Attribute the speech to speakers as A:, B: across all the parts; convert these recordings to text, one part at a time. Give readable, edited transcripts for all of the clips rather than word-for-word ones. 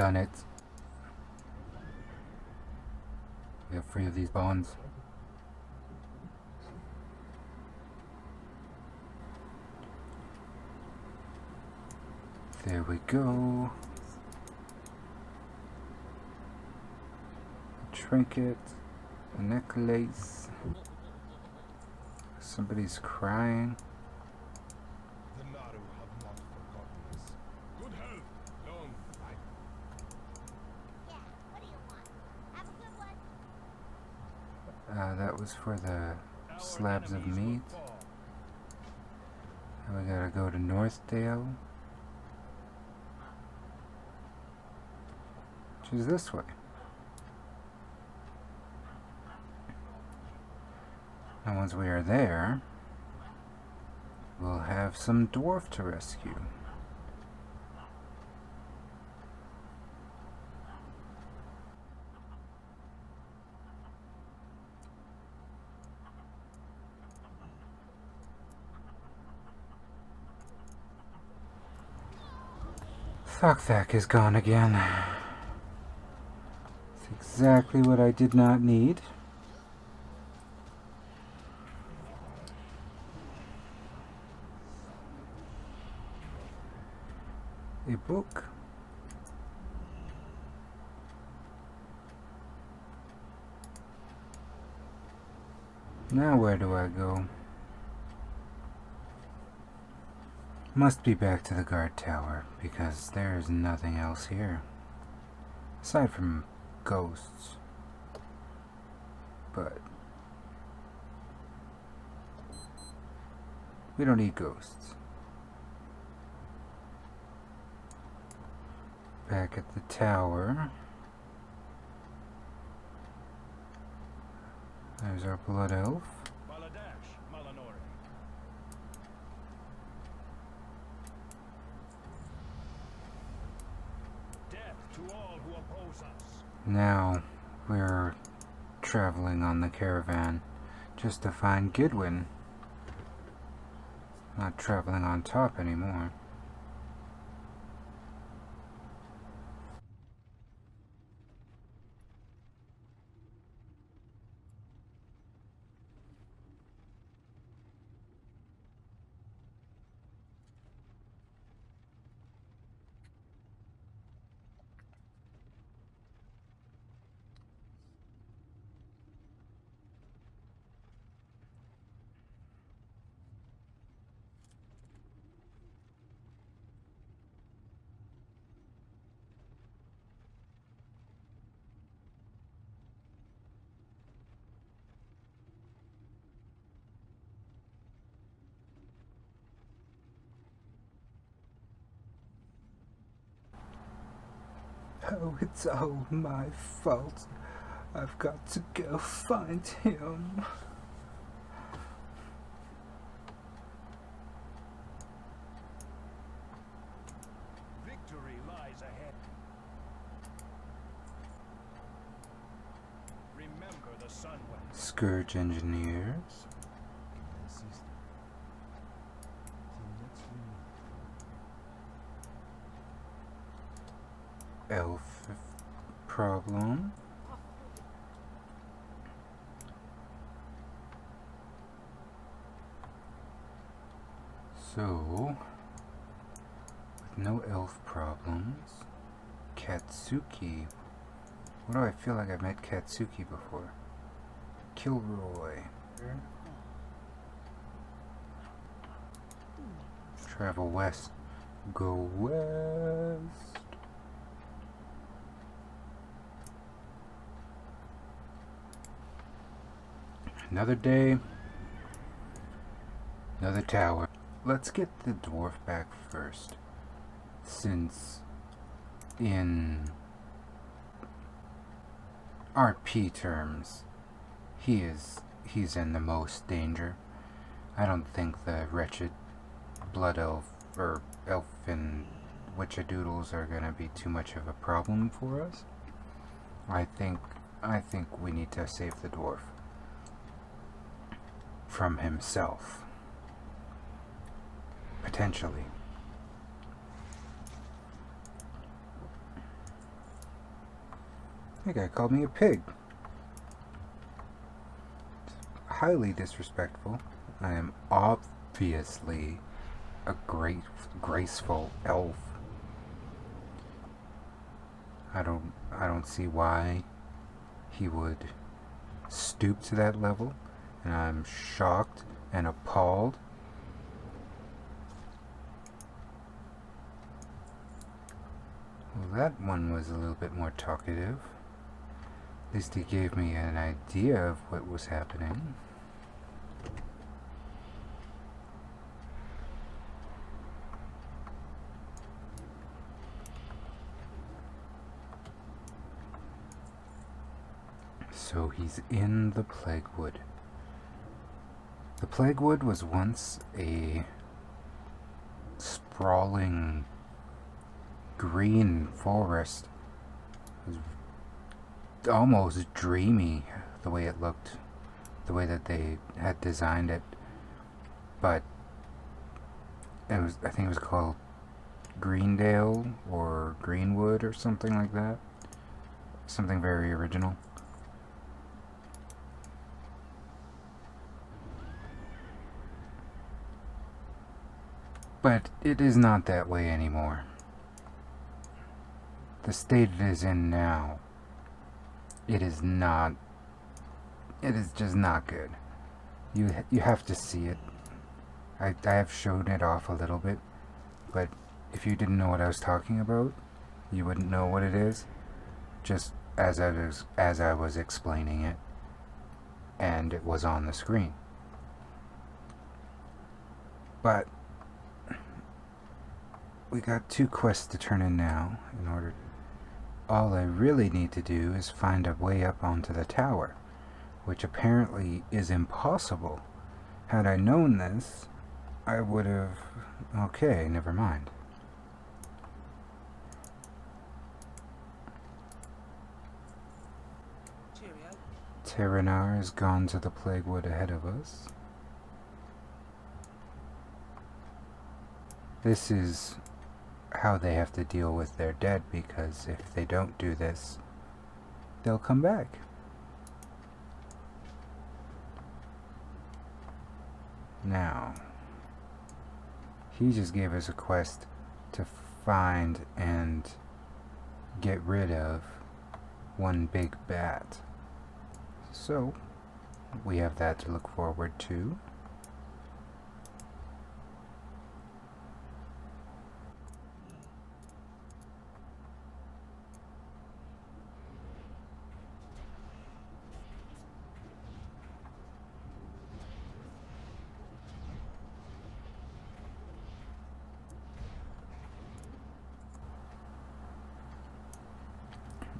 A: done it. We have 3 of these bonds. There we go. A trinket, a necklace. Somebody's crying.
B: The Naru have not forgotten us. Good health, long life.
C: Yeah, what do you want? Have a good one.
A: That was for the slabs of meat. And we gotta go to Northdale, which is this way. And once we are there, we'll have some dwarf to rescue. Thok is gone again. It's exactly what I did not need. A book. Now where do I go? Must be back to the guard tower, because there is nothing else here. Aside from ghosts. But we don't need ghosts. Back at the tower. There's our blood elf. Now we're traveling on the caravan just to find Gidwin. Not traveling on top anymore. Oh, it's all my fault. I've got to go find him.
B: Victory lies ahead. Remember the sun when
A: Scourge engineers. Elf problem. So, with no elf problems, Katsuki. What do I feel like I've met Katsuki before? Kilroy. Travel west. Go west. Another day, another tower. Let's get the dwarf back first, since in RP terms, he's in the most danger. I don't think the wretched blood elf or elfin witchadoodles are gonna be too much of a problem for us. I think we need to save the dwarf from himself. Potentially. That guy called me a pig. Highly disrespectful. I am obviously a great, graceful elf. I don't see why he would stoop to that level, and I'm shocked and appalled. Well, that one was a little bit more talkative. At least he gave me an idea of what was happening. So he's in the Plaguewood. The Plaguewood was once a sprawling green forest. It was almost dreamy the way it looked, the way that they had designed it. But it was, I think it was called Greendale or Greenwood or something like that. Something very original. But it is not that way anymore. The state it is in now, it is just not good. You have to see it. I have shown it off a little bit, but if you didn't know what I was talking about, you wouldn't know what it is, just as I was explaining it, and it was on the screen. But we got 2 quests to turn in now. All I really need to do is find a way up onto the tower, which apparently is impossible. Had I known this, I would have... Okay, never mind. Terranar has gone to the Plaguewood ahead of us. This is how they have to deal with their dead, because if they don't do this, they'll come back. Now, he just gave us a quest to find and get rid of one big bat. So, we have that to look forward to.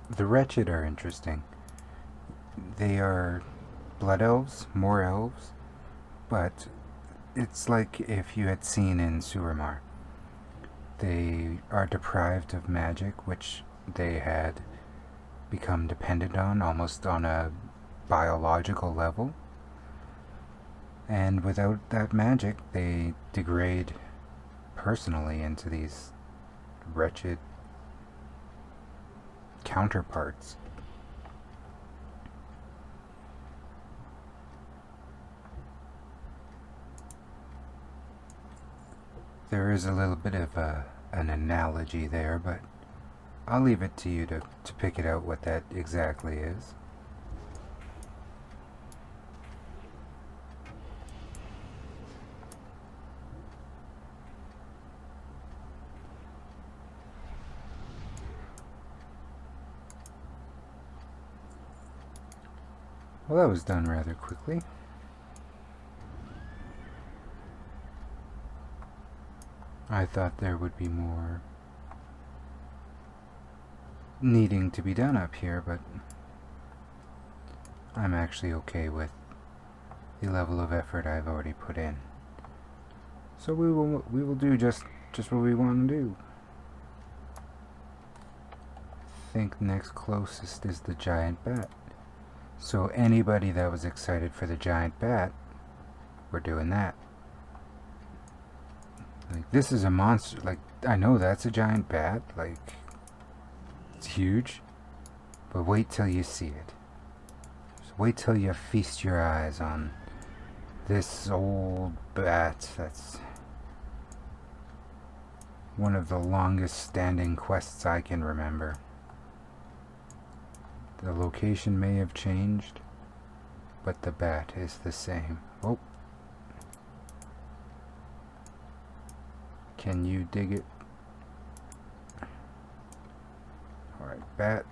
A: The Wretched are interesting. They are blood elves, more elves, but it's like if you had seen in Suramar. They are deprived of magic, which they had become dependent on, almost on a biological level. And without that magic, they degrade personally into these wretched counterparts. There is a little bit of an analogy there, but I'll leave it to you to pick it out what that exactly is. Well, that was done rather quickly. I thought there would be more needing to be done up here, but I'm actually okay with the level of effort I've already put in. So we will do just what we want to do. I think next closest is the giant bat. So anybody that was excited for the giant bat, we're doing that. Like, this is a monster. Like, I know that's a giant bat. Like, it's huge. But wait till you see it. Just wait till you feast your eyes on this old bat that's one of the longest standing quests I can remember. The location may have changed, but the bat is the same. Oh. Can you dig it? Alright, bat.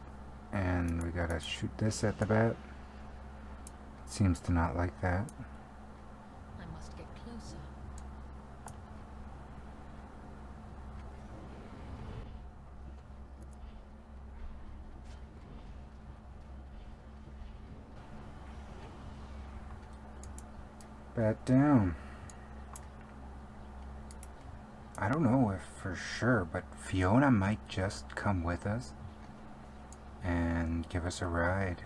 A: And we gotta shoot this at the bat. It seems to not like that.
D: I must get closer.
A: Bat down. I don't know if for sure, but Fiona might just come with us and give us a ride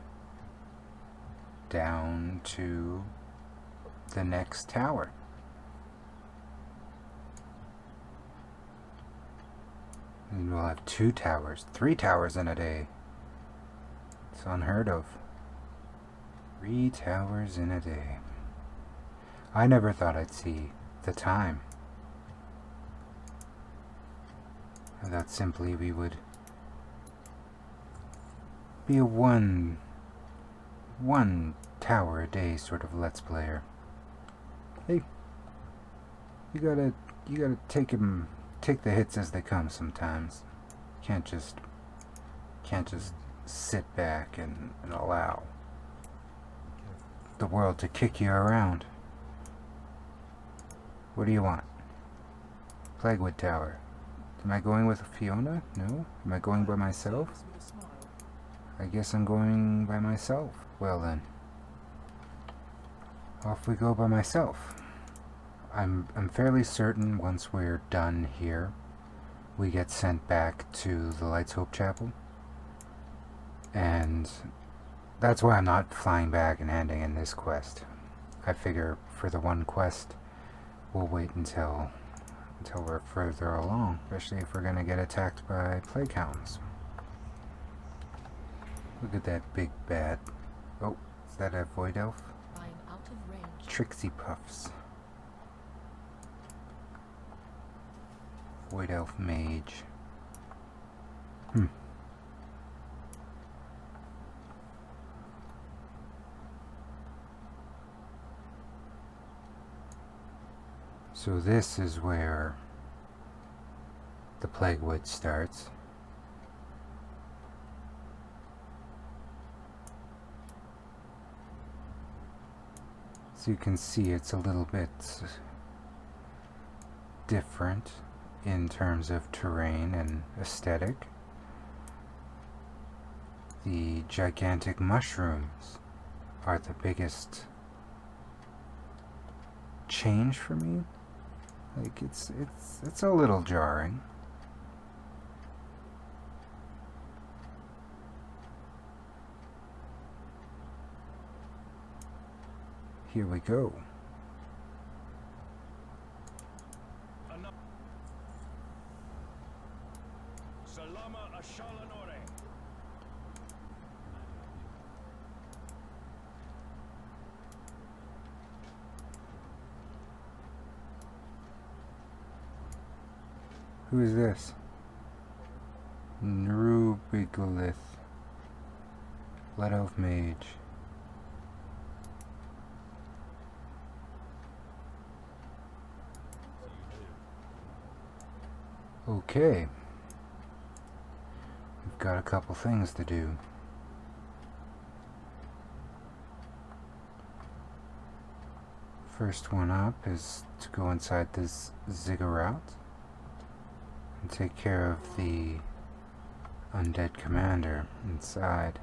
A: down to the next tower. And we'll have 2 towers, 3 towers in a day. It's unheard of. 3 towers in a day. I never thought I'd see the time. I thought simply we would be a one tower a day sort of let's player. Hey, you gotta take the hits as they come sometimes. Can't just sit back and allow the world to kick you around. What do you want? Plaguewood Tower. Am I going with Fiona? No? Am I going by myself? I guess I'm going by myself. Well then. Off we go by myself. I'm fairly certain once we're done here, we get sent back to the Light's Hope Chapel. And that's why I'm not flying back and handing in this quest. I figure for the one quest, we'll wait until we're further along, especially if we're going to get attacked by plague hounds. Look at that big bat. Oh, is that a void elf?
D: I'm out of range.
A: Trixie Puffs. Void elf mage. So this is where the Plaguewood starts. So you can see it's a little bit different in terms of terrain and aesthetic. The gigantic mushrooms are the biggest change for me. Like it's a little jarring. Here we go.
B: Salama Ashalanore.
A: Who is this? Nrubigolith. Blood Elf Mage. Okay. We've got a couple things to do. First one up is to go inside this ziggurat and take care of the undead commander inside.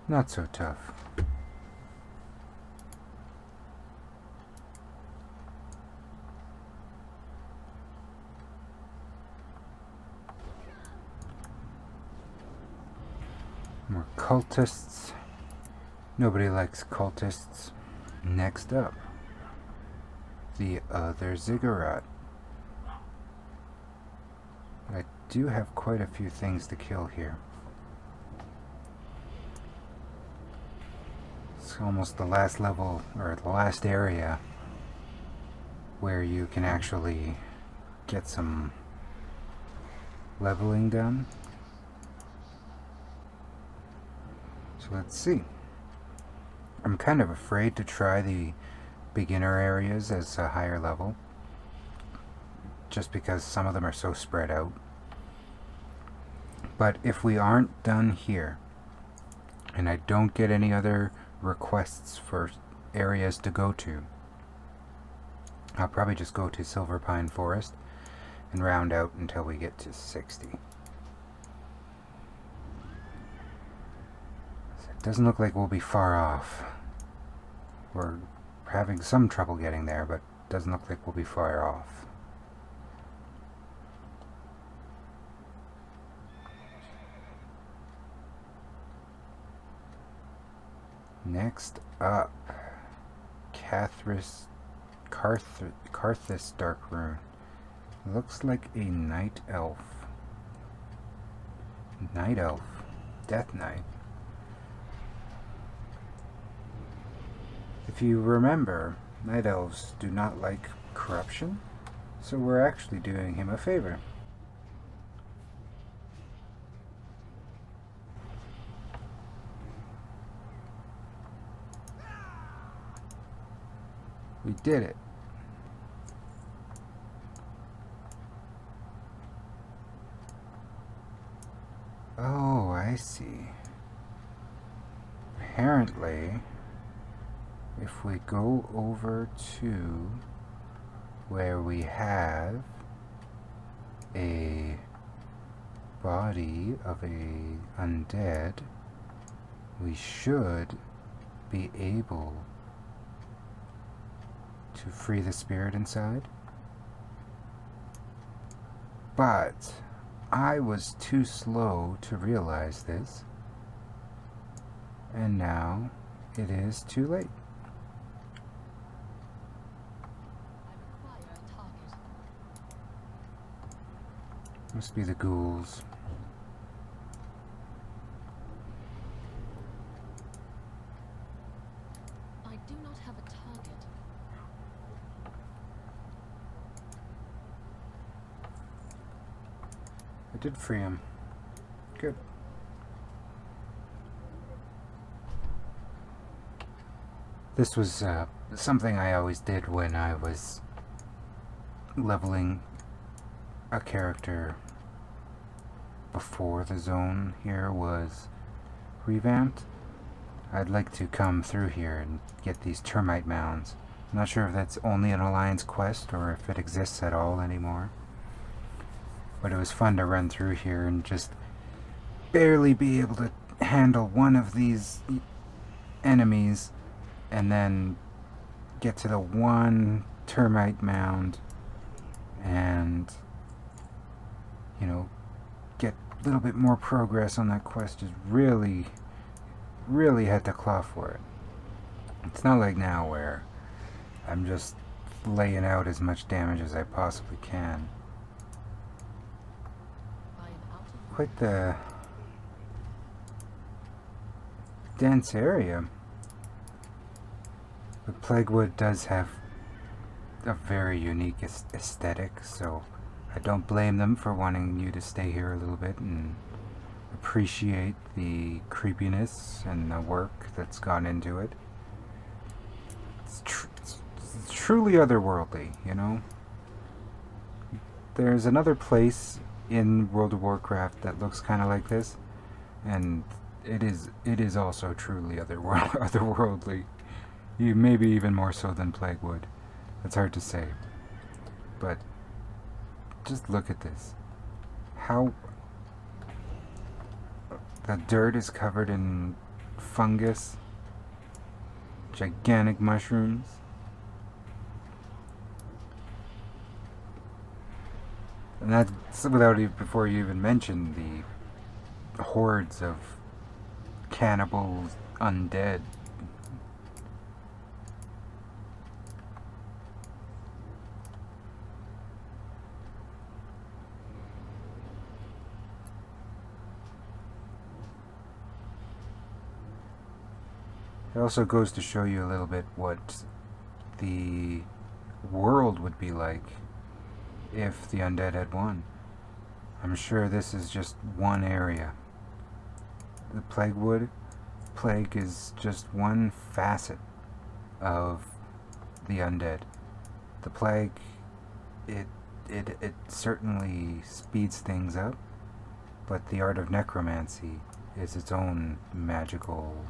A: Not so tough. More cultists. Nobody likes cultists. Next up, the other ziggurat. I do have quite a few things to kill here. It's almost the last level, or the last area, where you can actually get some leveling done. So let's see. I'm kind of afraid to try the beginner areas as a higher level, just because some of them are so spread out. But if we aren't done here, and I don't get any other requests for areas to go to, I'll probably just go to Silver Pine Forest and round out until we get to 60. So it doesn't look like we'll be far off. We're having some trouble getting there, but it doesn't look like we'll be far off. Next up, Karthus Dark Rune. Looks like a night elf. Night elf. Death Knight. If you remember, night elves do not like corruption, so we're actually doing him a favor. We did it. Oh, I see. Apparently, if we go over to where we have a body of a undead, we should be able to free the spirit inside. But I was too slow to realize this, and now it is too late.
D: I require a target.
A: Must be the ghouls.
D: I do not have a target.
A: I did free him. Good. This was something I always did when I was leveling a character before the zone here was revamped. I'd like to come through here and get these termite mounds. I'm not sure if that's only an Alliance quest or if it exists at all anymore. But it was fun to run through here and just barely be able to handle one of these enemies and then get to the one termite mound and, you know, get a little bit more progress on that quest. Just really had to claw for it. It's not like now where I'm just laying out as much damage as I possibly can.
D: I am out of
A: Quite the dense area. But Plaguewood does have a very unique aesthetic, so I don't blame them for wanting you to stay here a little bit and appreciate the creepiness and the work that's gone into it. It's truly otherworldly, you know? There's another place in World of Warcraft that looks kind of like this, and it is also truly otherworldly. Maybe even more so than Plaguewood. It's hard to say. But just look at this. How the dirt is covered in fungus, gigantic mushrooms. And that's without before you even mention the hordes of cannibal undead It also goes to show you a little bit what the world would be like if the undead had won. I'm sure this is just one area. The Plaguewood plague is just one facet of the undead. The plague, it certainly speeds things up, but the art of necromancy is its own magical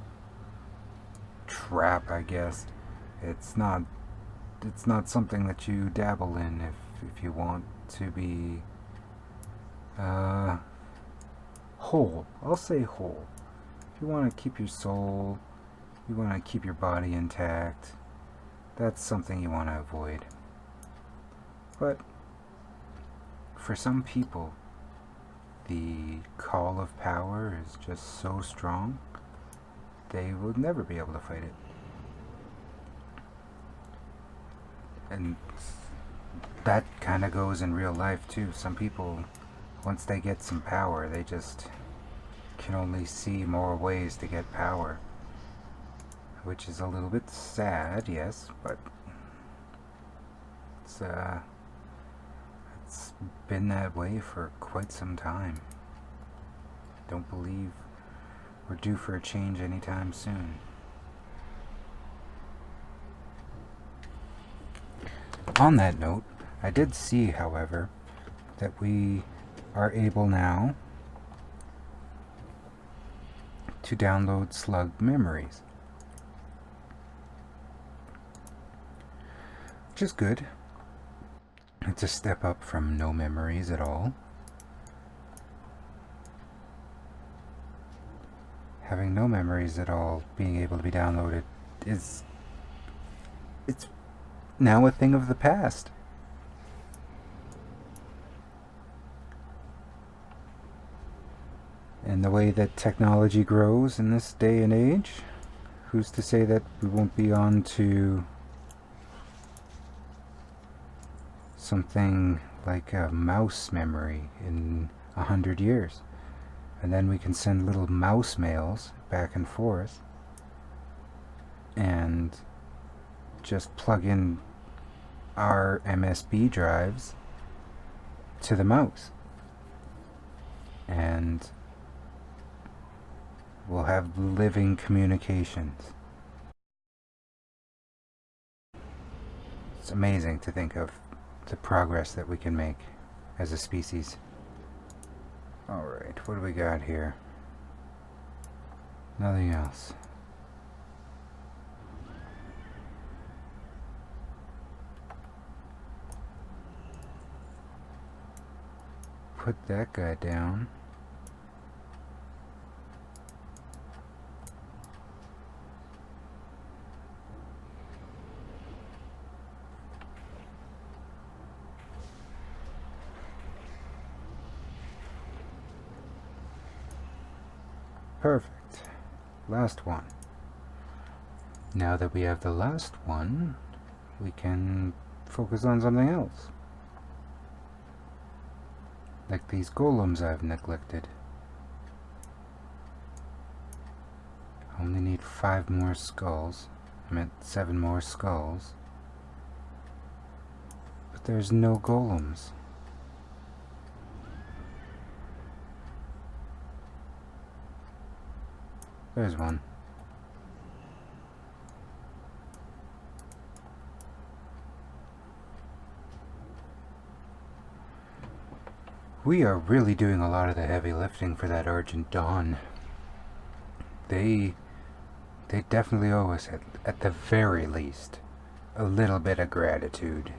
A: trap, I guess. It's not something that you dabble in if you want to be whole. I'll say whole. If you want to keep your soul, you want to keep your body intact, that's something you want to avoid. But for some people, the call of power is just so strong, they will never be able to fight it. And that kind of goes in real life too. Some people, once they get some power, they just can only see more ways to get power, which is a little bit sad, yes, but it's been that way for quite some time. Don't believe we're due for a change anytime soon. On that note, I did see, however, that we are able now to download slug memories, which is good. It's a step up from no memories at all. Having no memories at all being able to be downloaded it's now a thing of the past. And the way that technology grows in this day and age, who's to say that we won't be on to something like a mouse memory in 100 years. And then we can send little mouse mails back and forth and just plug in our MSB drives to the mouse. And we'll have living communications. It's amazing to think of the progress that we can make as a species. Alright, what do we got here? Nothing else. Put that guy down. Perfect. Last one. Now that we have the last one, we can focus on something else. Like these golems I've neglected. I only need 5 more skulls. I meant 7 more skulls. But there's no golems. There's one. We are really doing a lot of the heavy lifting for that Argent Dawn. They definitely owe us, at the very least, a little bit of gratitude.